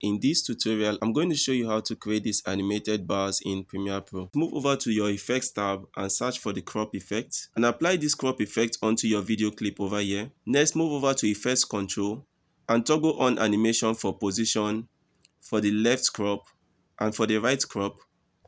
In this tutorial, I'm going to show you how to create these animated bars in Premiere Pro. Move over to your Effects tab and search for the crop effect and apply this crop effect onto your video clip over here. Next, move over to Effects Control and toggle on animation for position, for the left crop and for the right crop.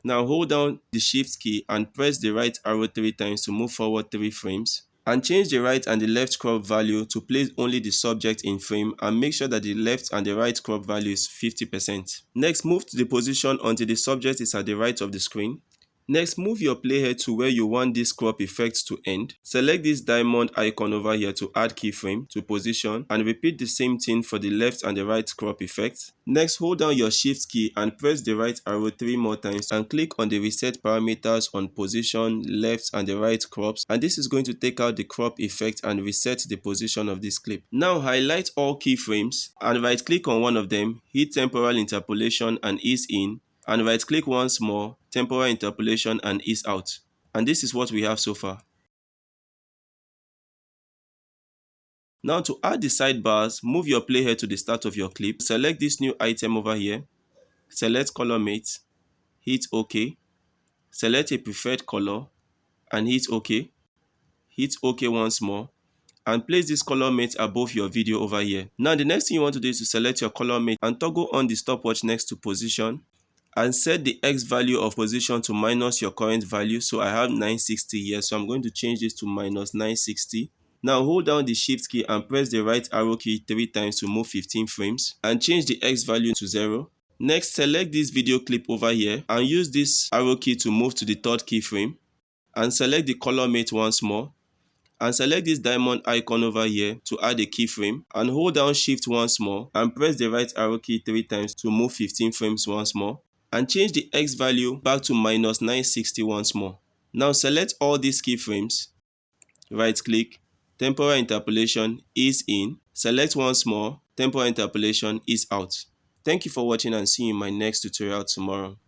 Now hold down the Shift key and press the right arrow 3 times to move forward 3 frames. And change the right and the left crop value to place only the subject in frame and make sure that the left and the right crop value is 50%. Next, move to the position until the subject is at the right of the screen. Next, move your playhead to where you want this crop effect to end. Select this diamond icon over here to add keyframe to position and repeat the same thing for the left and the right crop effect. Next, hold down your Shift key and press the right arrow 3 more times and click on the reset parameters on position, left and the right crops, and this is going to take out the crop effect and reset the position of this clip. Now highlight all keyframes and right click on one of them, hit temporal interpolation and ease in, and right click once more, temporal interpolation and ease out. And this is what we have so far. Now to add the sidebars, move your playhead to the start of your clip, select this new item over here, select color mate, hit OK, select a preferred color and hit OK, hit OK once more, and place this color mate above your video over here. Now the next thing you want to do is to select your color mate and toggle on the stopwatch next to position and set the X value of position to minus your current value. So I have 960 here, so I'm going to change this to minus 960. Now hold down the Shift key and press the right arrow key 3 times to move 15 frames and change the X value to 0. Next, select this video clip over here and use this arrow key to move to the third keyframe and select the color mate once more and select this diamond icon over here to add a keyframe and hold down Shift once more and press the right arrow key 3 times to move 15 frames once more and change the X value back to minus 960 once more. Now select all these keyframes, right click, temporal interpolation, ease in, select once more, temporal interpolation, ease out. Thank you for watching and see you in my next tutorial tomorrow.